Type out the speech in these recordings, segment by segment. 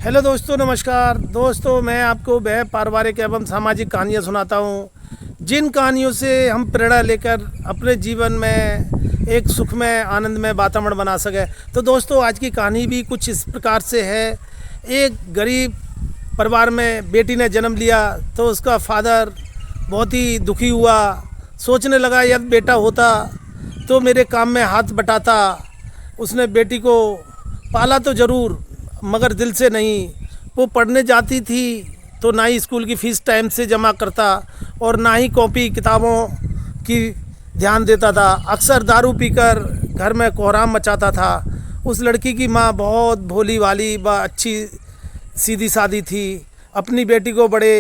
Hello दोस्तों, नमस्कार दोस्तों। मैं आपको वह पारिवारिक एवं सामाजिक कहानियाँ सुनाता हूँ जिन कहानियों से हम प्रेरणा लेकर अपने जीवन में एक सुखमय आनंदमय वातावरण बना सके। तो दोस्तों, आज की कहानी भी कुछ इस प्रकार से है। एक गरीब परिवार में बेटी ने जन्म लिया तो उसका फादर बहुत ही दुखी हुआ। सोचने लगा, यदि बेटा होता तो मेरे काम में हाथ बटाता। उसने बेटी को पाला तो ज़रूर, मगर दिल से नहीं। वो पढ़ने जाती थी तो ना ही स्कूल की फ़ीस टाइम से जमा करता और ना ही कॉपी किताबों की ध्यान देता था। अक्सर दारू पीकर घर में कोहराम मचाता था। उस लड़की की माँ बहुत भोली भाली व अच्छी सीधी सादी थी। अपनी बेटी को बड़े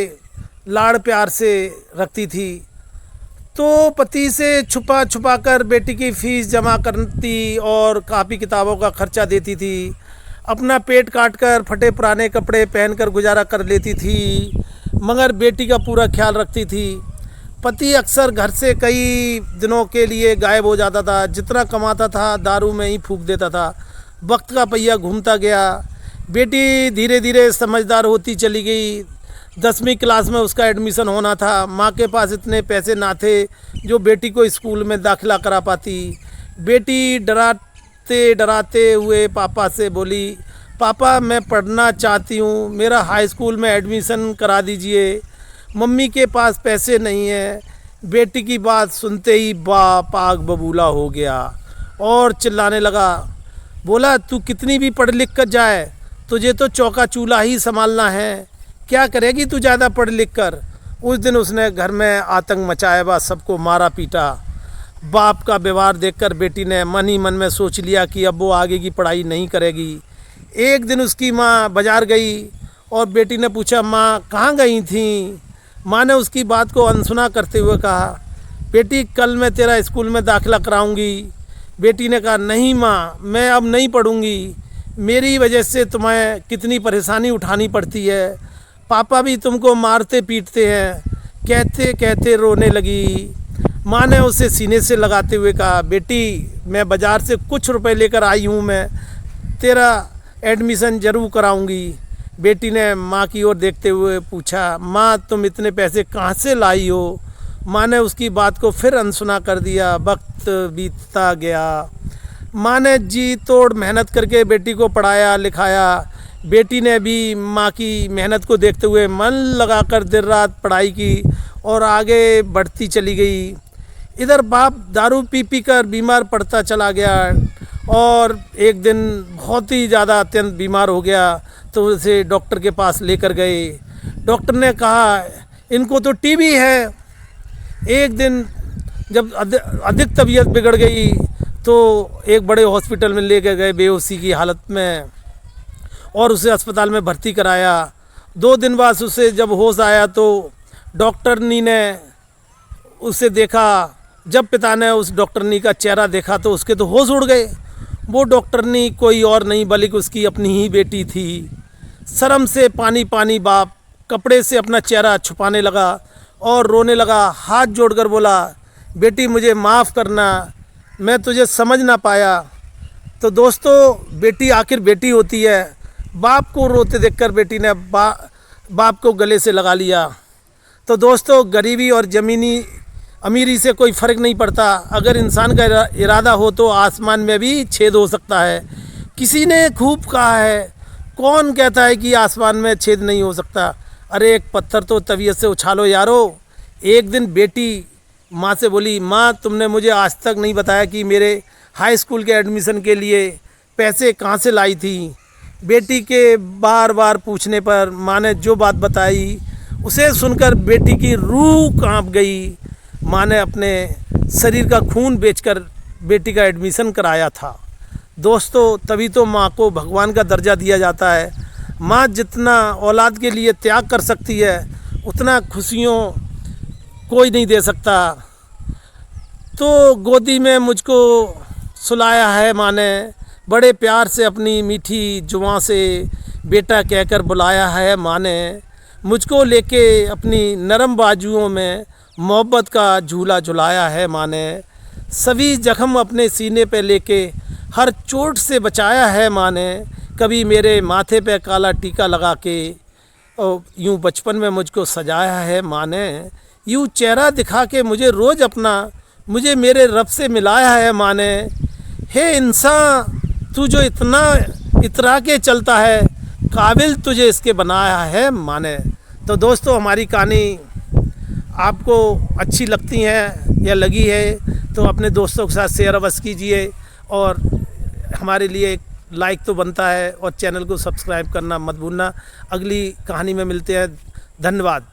लाड़ प्यार से रखती थी। तो पति से छुपा छुपा कर बेटी की फ़ीस जमा करती और कापी किताबों का खर्चा देती थी। अपना पेट काट कर फटे पुराने कपड़े पहनकर गुजारा कर लेती थी, मगर बेटी का पूरा ख्याल रखती थी। पति अक्सर घर से कई दिनों के लिए गायब हो जाता था। जितना कमाता था दारू में ही फूंक देता था। वक्त का पहिया घूमता गया। बेटी धीरे धीरे समझदार होती चली गई। 10वीं क्लास में उसका एडमिशन होना था। माँ के पास इतने पैसे ना थे जो बेटी को स्कूल में दाखिला करा पाती। बेटी डराते डराते हुए पापा से बोली, पापा मैं पढ़ना चाहती हूँ, मेरा हाई स्कूल में एडमिशन करा दीजिए। मम्मी के पास पैसे नहीं है। बेटी की बात सुनते ही बाप आग बबूला हो गया और चिल्लाने लगा। बोला, तू कितनी भी पढ़ लिख कर जाए, तुझे तो चौका चूल्हा ही संभालना है। क्या करेगी तू ज़्यादा पढ़ लिख कर। उस दिन उसने घर में आतंक मचाया व सबको मारा पीटा। बाप का व्यवहार देखकर बेटी ने मन ही मन में सोच लिया कि अब वो आगे की पढ़ाई नहीं करेगी। एक दिन उसकी माँ बाज़ार गई और बेटी ने पूछा, माँ कहाँ गई थी। माँ ने उसकी बात को अनसुना करते हुए कहा, बेटी कल मैं तेरा स्कूल में दाखिला कराऊंगी। बेटी ने कहा, नहीं माँ, मैं अब नहीं पढ़ूंगी। मेरी वजह से तुम्हें कितनी परेशानी उठानी पड़ती है। पापा भी तुमको मारते पीटते हैं। कहते कहते रोने लगी। माँ ने उसे सीने से लगाते हुए कहा, बेटी मैं बाज़ार से कुछ रुपए लेकर आई हूँ, मैं तेरा एडमिशन ज़रूर कराऊंगी। बेटी ने माँ की ओर देखते हुए पूछा, माँ तुम इतने पैसे कहाँ से लाई हो। माँ ने उसकी बात को फिर अनसुना कर दिया। वक्त बीतता गया। माँ ने जी तोड़ मेहनत करके बेटी को पढ़ाया लिखाया। बेटी ने भी माँ की मेहनत को देखते हुए मन लगाकर दिन रात पढ़ाई की और आगे बढ़ती चली गई। इधर बाप दारू पी पी कर बीमार पड़ता चला गया और एक दिन बहुत ही ज़्यादा अत्यंत बीमार हो गया तो उसे डॉक्टर के पास लेकर गए। डॉक्टर ने कहा, इनको तो टीबी है। एक दिन जब अधिक तबीयत बिगड़ गई तो एक बड़े हॉस्पिटल में लेकर गए बेहोशी की हालत में और उसे अस्पताल में भर्ती कराया। 2 दिन बाद उसे जब होश आया तो डॉक्टरनी ने उसे देखा। जब पिता ने उस डॉक्टरनी का चेहरा देखा तो उसके तो होश उड़ गए। वो डॉक्टरनी कोई और नहीं बल्कि उसकी अपनी ही बेटी थी। शर्म से पानी पानी बाप कपड़े से अपना चेहरा छुपाने लगा और रोने लगा। हाथ जोड़कर बोला, बेटी मुझे माफ़ करना, मैं तुझे समझ ना पाया। तो दोस्तों, बेटी आखिर बेटी होती है। बाप को रोते देखकर बेटी ने बाप को गले से लगा लिया। तो दोस्तों, गरीबी और ज़मीनी अमीरी से कोई फ़र्क नहीं पड़ता। अगर इंसान का इरादा हो तो आसमान में भी छेद हो सकता है। किसी ने खूब कहा है, कौन कहता है कि आसमान में छेद नहीं हो सकता। अरे एक पत्थर तो तबीयत से उछालो यारो। एक दिन बेटी माँ से बोली, माँ तुमने मुझे आज तक नहीं बताया कि मेरे हाई स्कूल के एडमिशन के लिए पैसे कहाँ से लाई थी। बेटी के बार बार पूछने पर माँ ने जो बात बताई उसे सुनकर बेटी की रूह कांप गई। माँ ने अपने शरीर का खून बेचकर बेटी का एडमिशन कराया था। दोस्तों, तभी तो माँ को भगवान का दर्जा दिया जाता है। माँ जितना औलाद के लिए त्याग कर सकती है उतना खुशियों कोई नहीं दे सकता। तो गोदी में मुझको सुलाया है माँ ने, बड़े प्यार से अपनी मीठी जुबां से बेटा कहकर बुलाया है माँ ने। मुझको लेके अपनी नरम बाजुओं में मोहब्बत का झूला झुलाया है माँ ने। सभी जख्म अपने सीने पे लेके हर चोट से बचाया है माँ ने। कभी मेरे माथे पे काला टीका लगा के और यूँ बचपन में मुझको सजाया है माँ ने, यूँ चेहरा दिखा के मुझे रोज़ अपना मुझे मेरे रब से मिलाया है माँ ने। हे इंसान तू जो इतना इतरा के चलता है, काबिल तुझे इसके बनाया है माँ ने। तो दोस्तों हमारी कहानी आपको अच्छी लगती है या लगी है तो अपने दोस्तों के साथ शेयर अवश्य कीजिए, और हमारे लिए एक लाइक तो बनता है, और चैनल को सब्सक्राइब करना मत भूलना। अगली कहानी में मिलते हैं। धन्यवाद।